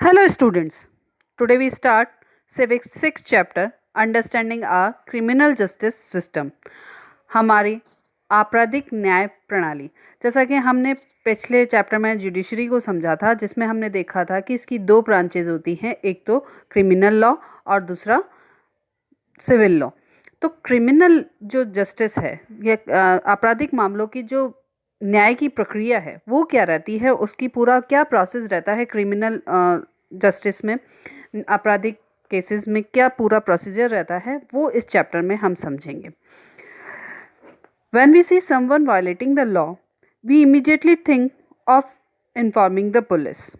Hello students. Today we start Civics 6th chapter Understanding our Criminal Justice System. हमारी आपराधिक न्याय प्रणाली। जैसा कि हमने पिछले चैप्टर में जुडिशरी को समझा था, जिसमें हमने देखा था कि इसकी दो ब्रांचेज होती हैं, एक तो क्रिमिनल लॉ और दूसरा सिविल लॉ। तो क्रिमिनल जो जस्टिस है या आपराधिक मामलों की जो न्याय की प्रक्रिया है वो क्या रहती है, उसकी पूरा क्या प्रोसेस रहता है क्रिमिनल जस्टिस में, आपराधिक केसेस में क्या पूरा प्रोसीजर रहता है, वो इस चैप्टर में हम समझेंगे। When we see someone violating the law, we immediately think of informing the police.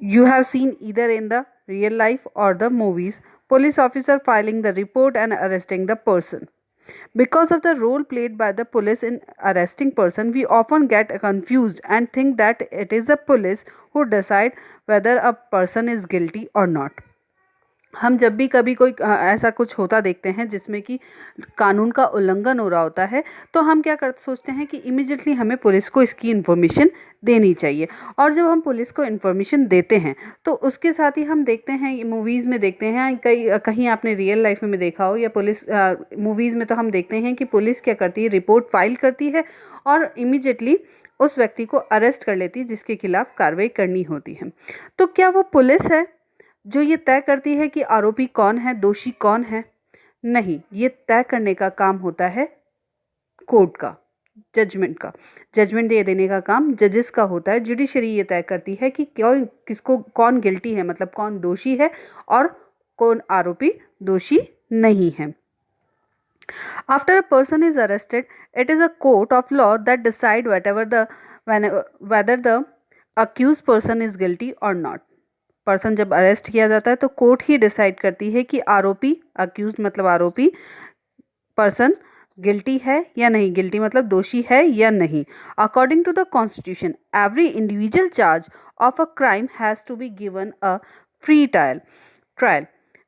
You have seen either in the real life or the movies, police officer filing the report and arresting the person. Because of the role played by the police in arresting person, we often get confused and think that it is the police who decide whether a person is guilty or not. हम जब भी कभी कोई ऐसा कुछ होता देखते हैं जिसमें कि कानून का उल्लंघन हो रहा होता है, तो हम क्या कर सोचते हैं कि इमीडिएटली हमें पुलिस को इसकी इन्फॉर्मेशन देनी चाहिए। और जब हम पुलिस को इन्फॉर्मेशन देते हैं तो उसके साथ ही हम देखते हैं, मूवीज़ में देखते हैं, कहीं आपने रियल लाइफ में देखा हो या पुलिस मूवीज़ में, तो हम देखते हैं कि पुलिस क्या करती है, रिपोर्ट फाइल करती है और इमीडिएटली उस व्यक्ति को अरेस्ट कर लेती है जिसके खिलाफ कार्रवाई करनी होती है। तो क्या वो पुलिस है जो ये तय करती है कि आरोपी कौन है, दोषी कौन है? नहीं, ये तय करने का काम होता है कोर्ट का, जजमेंट का। जजमेंट दे देने का काम जजेस का होता है। जुडिशरी ये तय करती है कि कौन गिल्टी है, मतलब कौन दोषी है और कौन आरोपी दोषी नहीं है। After a person is arrested, it is a court of law that decide whether the accused person is guilty or not. Person जब अरेस्ट किया जाता है तो कोर्ट ही डिसाइड करती है कि आरोपी, अक्यूज मतलब आरोपी, पर्सन गिल्टी है या नहीं, गिल्टी मतलब दोषी है या नहीं। According to the constitution, every individual charge of a crime has to be given a free trial.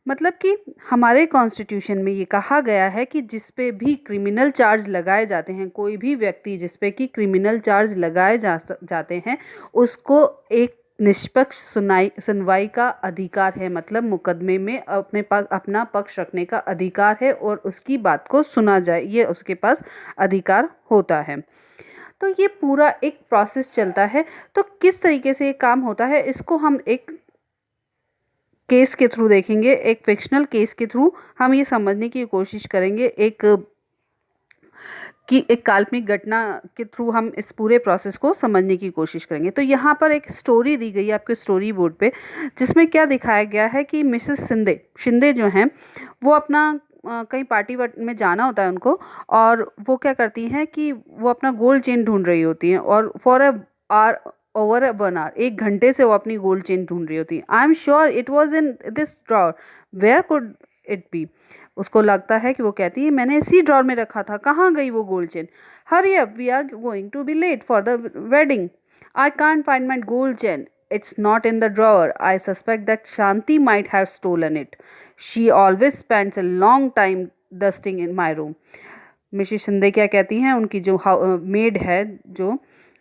मतलब कि हमारे कॉन्स्टिट्यूशन में ये कहा गया है कि जिस पे भी क्रिमिनल चार्ज लगाए जाते हैं, कोई भी व्यक्ति जिस पे कि क्रिमिनल चार्ज लगाए जाते हैं, उसको एक निष्पक्ष सुनवाई का अधिकार है। मतलब मुकदमे में अपना पक्ष रखने का अधिकार है और उसकी बात को सुना जाए, ये उसके पास अधिकार होता है। तो ये पूरा एक प्रोसेस चलता है। तो किस तरीके से ये काम होता है, इसको हम एक केस के थ्रू देखेंगे, एक फिक्शनल केस के थ्रू हम ये समझने की कोशिश करेंगे, एक काल्पनिक घटना के थ्रू हम इस पूरे प्रोसेस को समझने की कोशिश करेंगे। तो यहाँ पर एक स्टोरी दी गई है आपके स्टोरी बोर्ड पे, जिसमें क्या दिखाया गया है कि मिसेस शिंदे जो हैं वो अपना कहीं पार्टी में जाना होता है उनको, और वो क्या करती हैं कि वो अपना गोल्ड चेन ढूंढ रही होती हैं, और ओवर 1 आवर, 1 घंटे से वो अपनी गोल्ड चेन ढूंढ रही होती है। I am sure it was in this drawer, where could it be? उसको लगता है कि वो कहती है मैंने इसी ड्रॉर में रखा था, कहाँ गई वो gold chain? Hurry up, we are going to be late for the wedding. I can't find my gold chain, it's not in the drawer. I suspect that Shanti might have stolen it. She always spends a long time dusting in my room. Mrs Shinde क्या कहती हैं, उनकी जो made है, जो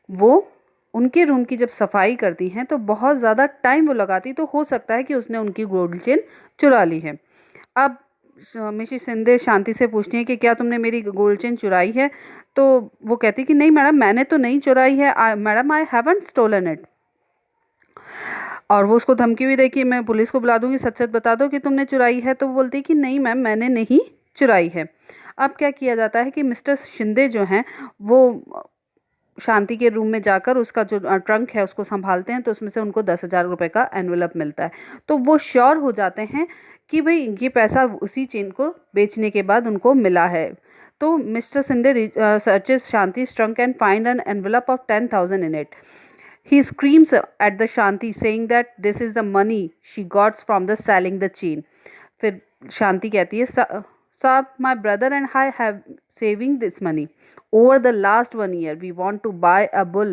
वो उनके room की जब सफाई करती हैं तो बहुत ज़्यादा टाइम वो लगाती, तो हो सकता है कि उसने उनकी गोल्ड चेन चुरा ली है। अब मिसेस शिंदे शांति से पूछती हैं कि क्या तुमने मेरी गोल्ड चेन चुराई है? तो वो कहती कि नहीं मैडम, मैंने तो नहीं चुराई है, madam I haven't stolen it. और वो उसको धमकी भी दे कि मैं पुलिस को बुला दूंगी, सच सच बता दो कि तुमने चुराई है। तो वो बोलती है कि नहीं मैम, मैंने नहीं चुराई है। अब क्या किया जाता है कि मिस्टर शिंदे जो हैं वो शांति के रूम में जाकर उसका जो ट्रंक है उसको संभालते हैं, तो उसमें से उनको 10,000 रुपये का एनवेलप मिलता है। तो वो श्योर हो जाते हैं कि भाई ये पैसा उसी चेन को बेचने के बाद उनको मिला है। तो mister Shinde searches Shanti's trunk and find an envelope of 10,000 in it. He screams at the Shanti saying that this is the money she got from the selling the chain. फिर शांति कहती है, Sir, my brother and I have saving this money over the last 1 year. We want to buy a bull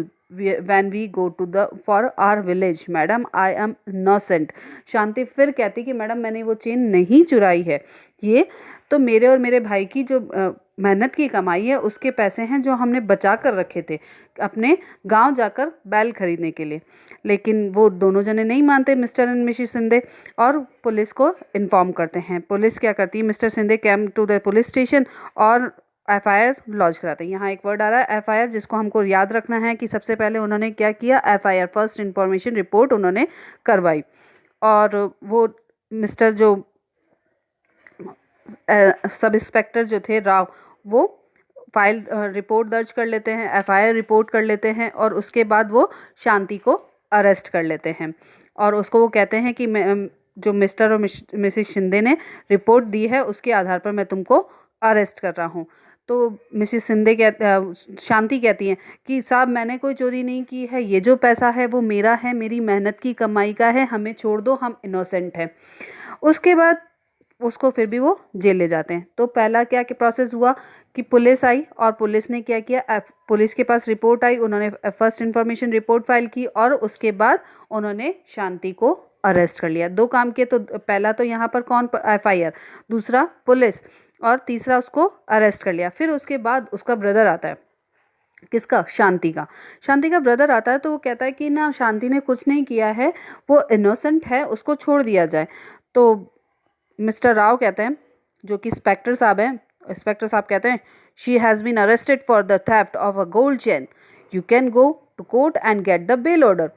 when we go to for our village. Madam, I am innocent. शांति फिर कहती कि madam मैंने वो chain नहीं चुराई है, ये तो मेरे और मेरे भाई की जो मेहनत की कमाई है, उसके पैसे हैं जो हमने बचा कर रखे थे अपने गांव जाकर बैल खरीदने के लिए। लेकिन वो दोनों जने नहीं मानते, मिस्टर एंड मिसेस शिंदे, और पुलिस को इन्फॉर्म करते हैं। पुलिस क्या करती है, mister Shinde came to the police station और एफआईआर लॉन्च कराते हैं। यहाँ एक वर्ड आ रहा है एफआईआर, जिसको हमको याद रखना है कि सबसे पहले उन्होंने क्या किया, एफआईआर फर्स्ट इंफॉर्मेशन रिपोर्ट उन्होंने करवाई। और वो मिस्टर जो सब इंस्पेक्टर जो थे राव, वो फाइल रिपोर्ट दर्ज कर लेते हैं, एफआईआर रिपोर्ट कर लेते हैं, और उसके बाद वो शांति को अरेस्ट कर लेते हैं। और उसको वो कहते हैं कि जो मिस्टर और मिसेस शिंदे ने रिपोर्ट दी है उसके आधार पर मैं तुमको अरेस्ट कर रहा हूँ। तो मिसेस शिंदे शांति कहती हैं कि साहब मैंने कोई चोरी नहीं की है, ये जो पैसा है वो मेरा है, मेरी मेहनत की कमाई का है, हमें छोड़ दो, हम इनोसेंट हैं। उसके बाद उसको फिर भी वो जेल ले जाते हैं। तो पहला क्या प्रोसेस हुआ कि पुलिस आई और पुलिस ने क्या किया, पुलिस के पास रिपोर्ट आई, उन्होंने फर्स्ट इन्फॉर्मेशन रिपोर्ट फाइल की और उसके बाद उन्होंने शांति को अरेस्ट कर लिया। दो काम किए, तो पहला तो यहाँ पर कौन, एफआईआर, दूसरा पुलिस, और तीसरा उसको अरेस्ट कर लिया। फिर उसके बाद उसका ब्रदर आता है, किसका, शांति का। शांति का ब्रदर आता है तो वो कहता है कि ना शांति ने कुछ नहीं किया है, वो इनोसेंट है, उसको छोड़ दिया जाए। तो मिस्टर राव कहते हैं, जो कि इंस्पेक्टर साहब हैं, इंस्पेक्टर साहब कहते हैं she has been arrested for the theft of a gold chain, you can go to court and get the bail order.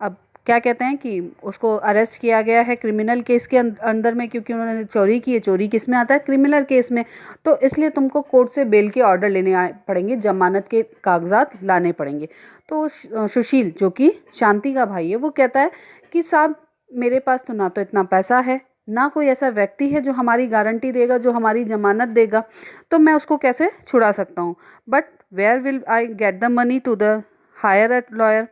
अब क्या कहते हैं कि उसको अरेस्ट किया गया है क्रिमिनल केस के अंदर में, क्योंकि उन्होंने चोरी की है। चोरी किस में आता है, क्रिमिनल केस में। तो इसलिए तुमको कोर्ट से बेल के ऑर्डर लेने पड़ेंगे, जमानत के कागजात लाने पड़ेंगे। तो सुशील, जो कि शांति का भाई है, वो कहता है कि साहब मेरे पास तो ना तो इतना पैसा है, ना कोई ऐसा व्यक्ति है जो हमारी गारंटी देगा, जो हमारी जमानत देगा, तो मैं उसको कैसे छुड़ा सकता हूँ। But where will I get the money to the hire a lawyer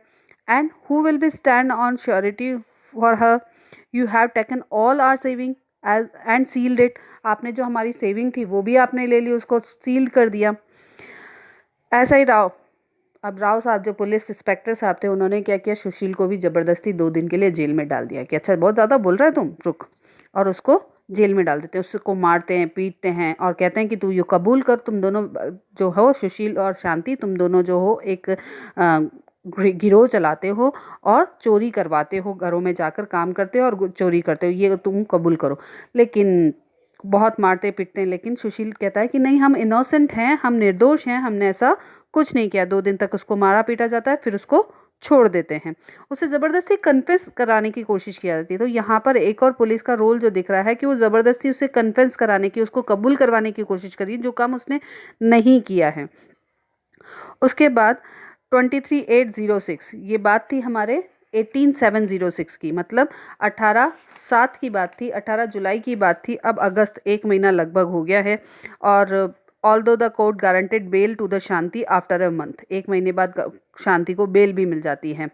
and who will be stand on surety for her, you have taken all our savings and sealed it. आपने जो हमारी saving थी वो भी आपने ले ली, उसको seal कर दिया। ऐसा ही राव, अब राव साहब जो पुलिस इंस्पेक्टर साहब थे, उन्होंने क्या किया, सुशील को भी ज़बरदस्ती 2 दिन के लिए जेल में डाल दिया कि अच्छा बहुत ज़्यादा बोल रहा है तुम, रुक, और उसको जेल में डाल देते हैं। उसको मारते हैं, पीटते हैं और कहते हैं कि तू ये कबूल कर, तुम दोनों जो हो, सुशील और शांति, तुम दोनों जो हो एक गिरोह चलाते हो और चोरी करवाते हो, घरों में जाकर काम करते हो और चोरी करते हो, ये तुम कबूल करो। लेकिन बहुत मारते पीटते हैं, लेकिन सुशील कहता है कि नहीं, हम इनोसेंट हैं, हम निर्दोष हैं, हमने ऐसा कुछ नहीं किया। 2 दिन तक उसको मारा पीटा जाता है, फिर उसको छोड़ देते हैं। उसे ज़बरदस्ती कन्फेस कराने की कोशिश की जाती है। तो यहाँ पर एक और पुलिस का रोल जो दिख रहा है कि वो ज़बरदस्ती उसे कन्फेस कराने की, उसको कबूल करवाने की कोशिश करी, जो काम उसने नहीं किया है। उसके बाद 23/8/06, ये बात थी हमारे 18/7/06 की, मतलब 18/7 की बात थी, 18 जुलाई की बात थी। अब अगस्त, 1 महीना लगभग हो गया है। और although the court guaranteed bail to the Shanti after a month, 1 महीने बाद शांति को बेल भी मिल जाती है,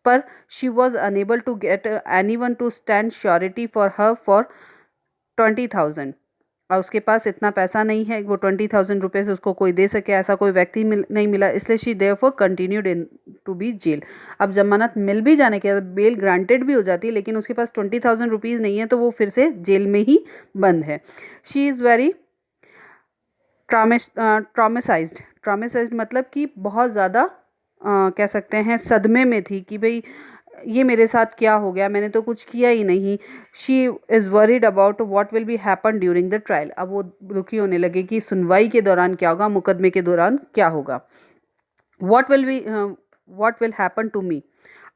पर she was unable to get anyone to stand surety for her for 20,000। और उसके पास इतना पैसा नहीं है, वो 20,000 रुपीज़ उसको कोई दे सके, ऐसा कोई व्यक्ति नहीं मिला, इसलिए she therefore continued in to be jail. अब जमानत मिल भी जाने के बाद, बेल ग्रांटेड भी हो जाती है, लेकिन उसके पास 20,000 रुपीज़ नहीं है, तो वो फिर से जेल में ही बंद है। शी इज़ वेरी ट्रामेसाइज्ड मतलब कि बहुत ज़्यादा कह सकते हैं सदमे में थी कि भाई ये मेरे साथ क्या हो गया, मैंने तो कुछ किया ही नहीं। She is worried about what will be happen during the trial. अब वो दुखी होने लगे कि सुनवाई के दौरान क्या होगा, मुकदमे के दौरान क्या होगा। what will happen to me,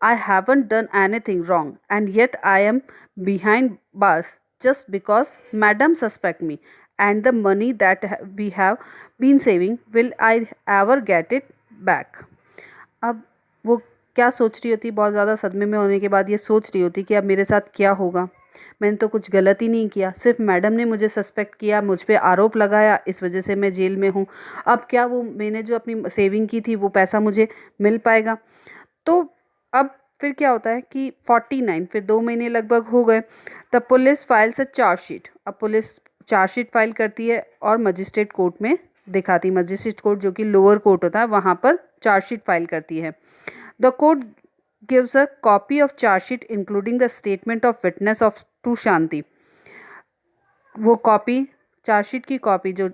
I haven't done anything wrong and yet I am behind bars just because madam suspect me, and the money that we have been saving, will I ever get it back। अब वो क्या सोच रही होती, बहुत ज़्यादा सदमे में होने के बाद ये सोच रही होती कि अब मेरे साथ क्या होगा, मैंने तो कुछ गलत ही नहीं किया, सिर्फ मैडम ने मुझे सस्पेक्ट किया, मुझ पे आरोप लगाया, इस वजह से मैं जेल में हूँ। अब क्या वो मैंने जो अपनी सेविंग की थी वो पैसा मुझे मिल पाएगा। तो अब फिर क्या होता है कि 49, फिर 2 महीने लगभग हो गए, तब पुलिस फाइल्स अ चार्जशीट। अब पुलिस चार्जशीट फाइल करती है और मजिस्ट्रेट कोर्ट में दिखाती, मजिस्ट्रेट कोर्ट जो कि लोअर कोर्ट होता है, वहाँ पर चार्जशीट फाइल करती है। The court gives a copy of charge sheet including the statement of witness to शांति। वो कॉपी, चार्जशीट की कॉपी जो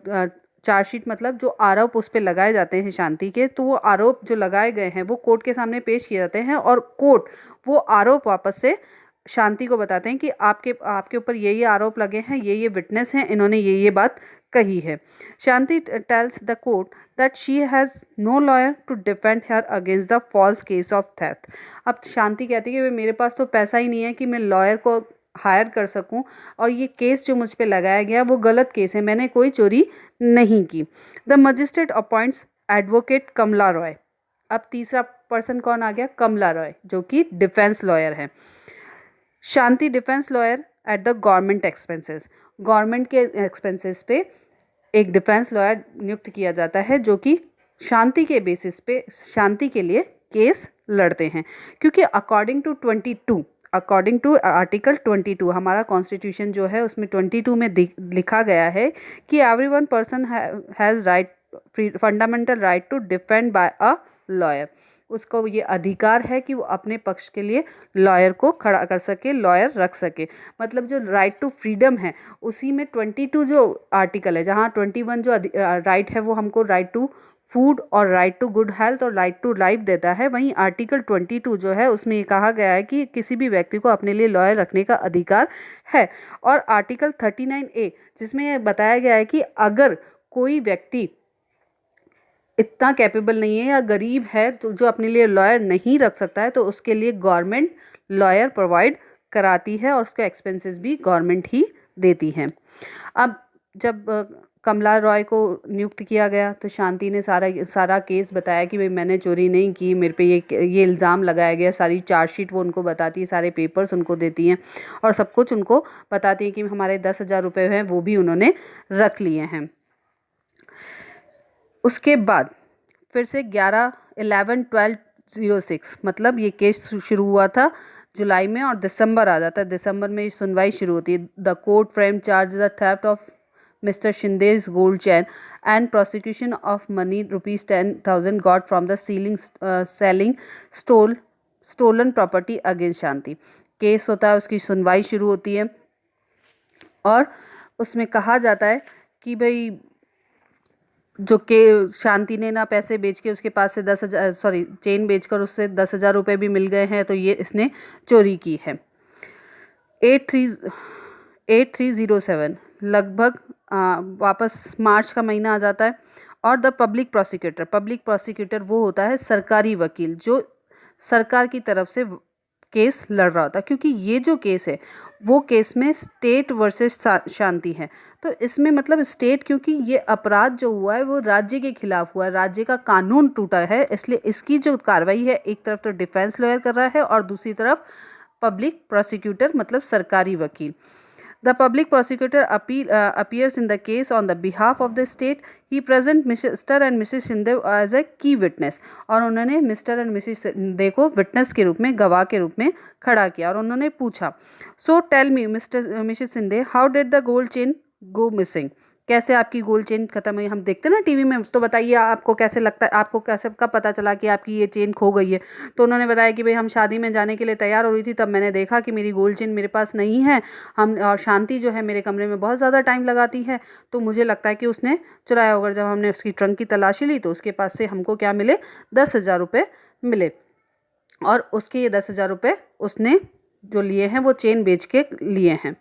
चार्जशीट मतलब जो आरोप उस पे लगाए जाते हैं शांति के, तो वो आरोप जो लगाए गए हैं वो कोर्ट के सामने पेश किए जाते हैं और कोर्ट वो आरोप वापस से शांति को बताते हैं कि आपके आपके ऊपर ये आरोप लगे हैं, ये विटनेस हैं, इन्होंने ये बात कही है। Shanti tells the court that she has no lawyer to defend her against the false case of theft. अब शांति कहती है कि मेरे पास तो पैसा ही नहीं है कि मैं लॉयर को हायर कर सकूं, और ये केस जो मुझ पे लगाया गया वो गलत केस है, मैंने कोई चोरी नहीं की। द मजिस्ट्रेट अपॉइंट्स एडवोकेट कमला रॉय। अब तीसरा पर्सन कौन आ गया? कमला रॉय, जो कि डिफेंस लॉयर है। Shanti defence lawyer at the government expenses. Government के एक्सपेंसेस पे एक डिफेंस लॉयर नियुक्त किया जाता है जो कि शांति के बेसिस पे शांति के लिए केस लड़ते हैं, क्योंकि अकॉर्डिंग टू आर्टिकल 22 हमारा कॉन्स्टिट्यूशन जो है उसमें 22 में लिखा गया है कि every one person has right fundamental right to defend by a lawyer. उसको ये अधिकार है कि वो अपने पक्ष के लिए लॉयर को खड़ा कर सके, लॉयर रख सके। मतलब जो राइट टू फ्रीडम है उसी में 22 जो आर्टिकल है, जहाँ 21 जो राइट है वो हमको राइट टू फूड और राइट टू गुड हेल्थ और राइट टू लाइफ देता है, वहीं आर्टिकल 22 जो है उसमें ये कहा गया है कि किसी भी व्यक्ति को अपने लिए लॉयर रखने का अधिकार है। और आर्टिकल 39A जिसमें यह बताया गया है कि अगर कोई व्यक्ति इतना कैपेबल नहीं है या गरीब है तो जो अपने लिए लॉयर नहीं रख सकता है, तो उसके लिए गवर्नमेंट लॉयर प्रोवाइड कराती है और उसके एक्सपेंसेस भी गवर्नमेंट ही देती है। अब जब कमला रॉय को नियुक्त किया गया तो शांति ने सारा केस बताया कि भाई मैंने चोरी नहीं की, मेरे पे ये इल्ज़ाम लगाया गया। सारी चार्जशीट वो उनको बताती है, सारे पेपर्स उनको देती हैं और सब कुछ उनको बताती है कि हमारे 10,000 रुपये हैं वो भी उन्होंने रख लिए हैं। उसके बाद फिर से 11/11/12/06 मतलब ये केस शुरू हुआ था जुलाई में और दिसंबर आ जाता है। दिसंबर में सुनवाई शुरू होती है। The court frame charge the theft of Mr. Shinde's gold chain and prosecution of money ₹10,000 got from the selling stolen property against Shanti. Case होता है, उसकी सुनवाई शुरू होती है और उसमें कहा जाता है कि भाई जो के शांति ने ना पैसे बेच के उसके पास से चेन बेचकर उससे 10,000 रुपये भी मिल गए हैं, तो ये इसने चोरी की है। 8307 लगभग वापस मार्च का महीना आ जाता है और द पब्लिक प्रोसिक्यूटर वो होता है सरकारी वकील जो सरकार की तरफ से केस लड़ रहा होता है, क्योंकि ये जो केस है वो केस में स्टेट वर्सेस शांति है। तो इसमें मतलब स्टेट, क्योंकि ये अपराध जो हुआ है वो राज्य के खिलाफ हुआ है, राज्य का कानून टूटा है, इसलिए इसकी जो कार्रवाई है एक तरफ तो डिफेंस लॉयर कर रहा है और दूसरी तरफ पब्लिक प्रोसिक्यूटर मतलब सरकारी वकील। The public prosecutor appears in the case on the behalf of the state. He present Mr. and Mrs. Shinde as a key witness और उन्होंने मिस्टर एंड मिसेस शिंदे को विटनेस के रूप में, गवाह के रूप में खड़ा किया और उन्होंने पूछा, so tell me mister missus Shinde, how did the gold chain go missing? कैसे आपकी गोल्ड चेन खत्म हुई? हम देखते ना टीवी में, तो बताइए आपको कैसे लगता है, आपको कैसे कब पता चला कि आपकी ये चेन खो गई है? तो उन्होंने बताया कि भाई हम शादी में जाने के लिए तैयार हो रही थी, तब मैंने देखा कि मेरी गोल्ड चेन मेरे पास नहीं है। और शांति जो है मेरे कमरे में बहुत ज़्यादा टाइम लगाती है, तो मुझे लगता है कि उसने चुराया होगा। जब हमने उसकी ट्रंक की तलाशी ली तो उसके पास से हमको क्या मिले? 10,000 रुपये मिले और उसके ये 10,000 रुपये उसने जो लिए हैं वो चेन बेच के लिए हैं।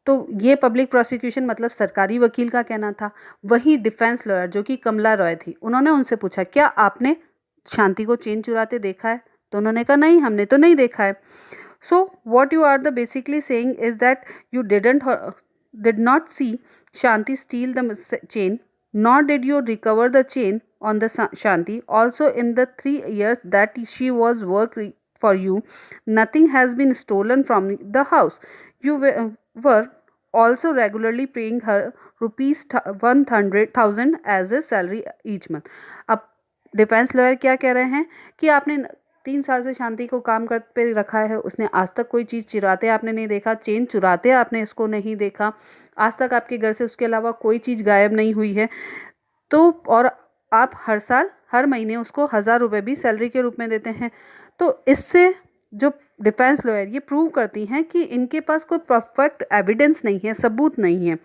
तो ये पब्लिक प्रोसिक्यूशन मतलब सरकारी वकील का कहना था। वही डिफेंस लॉयर जो कि कमला रॉय थी, उन्होंने उनसे पूछा, क्या आपने शांति को चेन चुराते देखा है? तो उन्होंने कहा नहीं, हमने तो नहीं देखा है। So what you are the basically saying is that you did not see Shanti steal the chain, nor did you recover the chain on the Shanti. Also, in the 3 years that she was working for you, nothing has been stolen from the house. You were also regularly paying her ₹100,000 as a salary each month. अब defence lawyer क्या कह रहे हैं कि आपने 3 साल से शांति को काम कर पे रखा है, उसने आज तक कोई चीज़ चुराते आपने नहीं देखा, चेन चुराते आपने इसको नहीं देखा, आज तक आपके घर से उसके अलावा कोई चीज़ गायब नहीं हुई है। तो और आप हर साल हर महीने उसको 1,000 रुपये भी सैलरी के रूप में देते हैं। तो इससे जो डिफेंस लॉयर ये प्रूव करती हैं कि इनके पास कोई परफेक्ट एविडेंस नहीं है, सबूत नहीं है।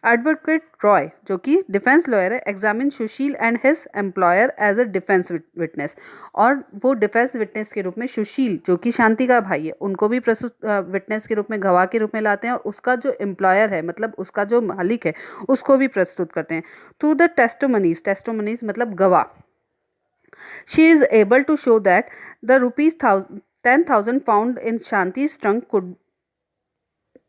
एडवोकेट रॉय जो कि डिफेंस लॉयर है, examine Sushil and his employer as a defence witness, और वो डिफेंस विटनेस के रूप में सुशील जो कि शांति का भाई है उनको भी प्रस्तुत विटनेस के रूप में, गवाह के रूप में लाते हैं, और उसका जो एम्प्लॉयर है मतलब उसका जो मालिक है उसको भी प्रस्तुत करते हैं थ्रू द टेस्टोमनीज। टेस्टोमनीज मतलब गवाह। She is able to show that the rupees 10,000 found in Shanti's trunk could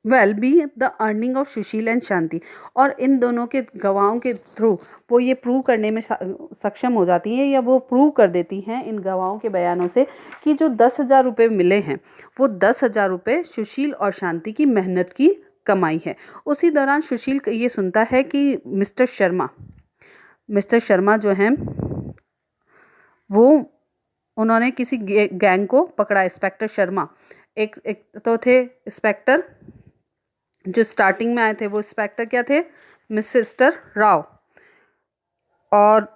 well be the earning of Sushil and Shanti। और इन दोनों के गवाहों के थ्रू वो ये प्रूव करने में सक्षम हो जाती हैं, या वो प्रूव कर देती हैं इन गवाहों के बयानों से कि जो 10,000 रुपये मिले हैं वो 10,000 रुपये सुशील और शांति की मेहनत की कमाई है। उसी दौरान सुशील ये सुनता है कि मिस्टर शर्मा जो हैं वो उन्होंने किसी गैंग को पकड़ा। इंस्पेक्टर शर्मा एक तो थे इंस्पेक्टर जो स्टार्टिंग में आए थे, वो इंस्पेक्टर क्या थे, मिस्टर राव, और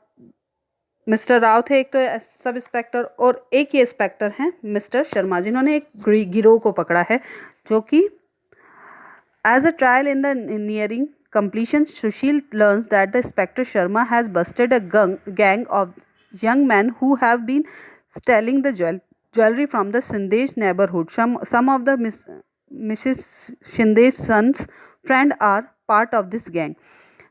मिस्टर राव थे एक तो सब इंस्पेक्टर, और एक ये इंस्पेक्टर हैं मिस्टर शर्मा जिन्होंने एक गिरोह को पकड़ा है जो कि as a trial in the nearing completion, Sushil learns that the Inspector Sharma has busted a gang of young men who have been stealing the jewelry from the Shinde's neighborhood. Some of the Mrs. Shinde's sons' friends are part of this gang.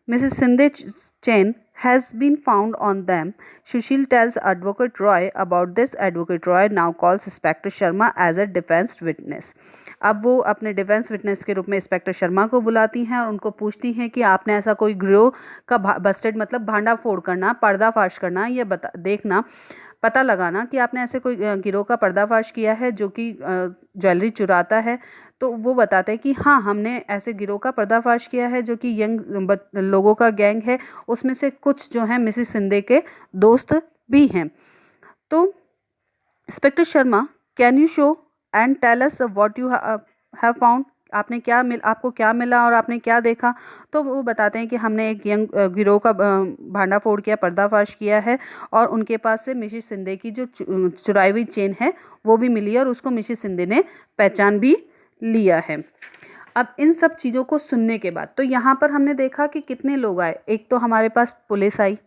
Mrs. Shinde's chain has been found on them. Sushil tells Advocate Roy about this. Advocate Roy now calls Inspector Sharma as a defense witness. अब वो अपने defence witness के रूप में inspector Sharma को बुलाती हैं और उनको पूछती हैं कि आपने ऐसा कोई गिरोह का बस्टेड मतलब भांडा फोड़ करना, पर्दाफाश करना, ये देखना, पता लगाना कि आपने ऐसे कोई गिरोह का पर्दाफाश किया है जो कि ज्वेलरी चुराता है। तो वो बताते हैं कि हाँ, हमने ऐसे गिरोह का पर्दाफाश किया है जो कि यंग लोगों का गैंग है, उसमें से कुछ जो हैं मिसिस सिंधे के दोस्त भी हैं। तो inspector Sharma, can you show and tell us what you have found, आपको क्या मिला और आपने क्या देखा। तो वो बताते हैं कि हमने एक यंग गिरोह का भांडा फोड़ किया, पर्दाफाश किया है, और उनके पास से मिसिस सिंधे की जो चुराई हुई चेन है वो भी मिली है, और उसको मिसिस सिंधे ने पहचान भी लिया है। अब इन सब चीज़ों को सुनने के बाद तो यहाँ पर हमने देखा कि कितने लोग आए। एक तो हमारे पास पुलिस आई,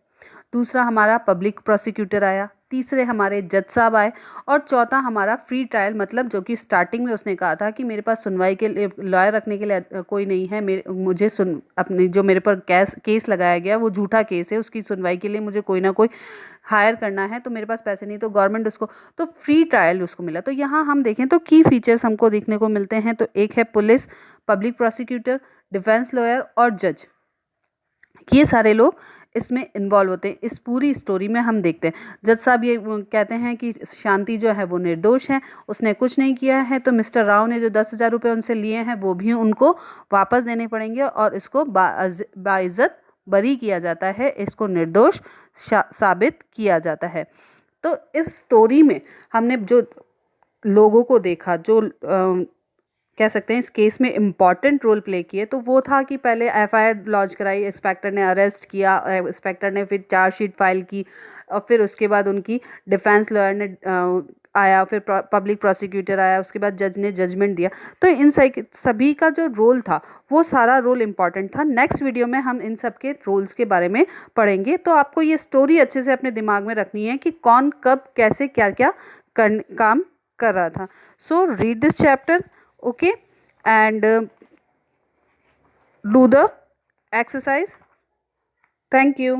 दूसरा हमारा पब्लिक प्रोसिक्यूटर आया, तीसरे हमारे जज साहब आए, और चौथा हमारा फ्री ट्रायल मतलब जो कि स्टार्टिंग में उसने कहा था कि मेरे पास सुनवाई के लिए लॉयर रखने के लिए कोई नहीं है, मुझे अपने जो मेरे पर केस लगाया गया वो झूठा केस है, उसकी सुनवाई के लिए मुझे कोई ना कोई हायर करना है, तो मेरे पास पैसे नहीं, तो गवर्नमेंट उसको, तो फ्री ट्रायल उसको मिला। तो यहाँ हम देखें तो की फीचर्स हमको देखने को मिलते हैं। तो एक है police, public prosecutor, defence lawyer और जज, ये सारे लोग इसमें इन्वॉल्व होते हैं। इस पूरी स्टोरी में हम देखते हैं जज साहब ये कहते हैं कि शांति जो है वो निर्दोष है, उसने कुछ नहीं किया है, तो मिस्टर राव ने जो 10,000 रुपये उनसे लिए हैं वो भी उनको वापस देने पड़ेंगे, और इसको बाइज्जत बरी किया जाता है, इसको निर्दोष साबित किया जाता है। तो इस स्टोरी में हमने जो लोगों को देखा, जो कह सकते हैं इस केस में इम्पॉर्टेंट रोल प्ले किए, तो वो था कि पहले एफआईआर लॉन्च कराई, इंस्पेक्टर ने अरेस्ट किया, इंस्पेक्टर ने फिर चार्जशीट फाइल की, और फिर उसके बाद उनकी डिफेंस लॉयर ने आया, फिर पब्लिक प्रोसिक्यूटर आया, उसके बाद जज ने जजमेंट दिया। तो इन सभी का जो रोल था वो सारा रोल इम्पॉर्टेंट था। नेक्स्ट वीडियो में हम इन सब के रोल्स के बारे में पढ़ेंगे। तो आपको ये स्टोरी अच्छे से अपने दिमाग में रखनी है कि कौन कब कैसे क्या क्या काम कर रहा था। So read this chapter, okay, and do the exercise. Thank you.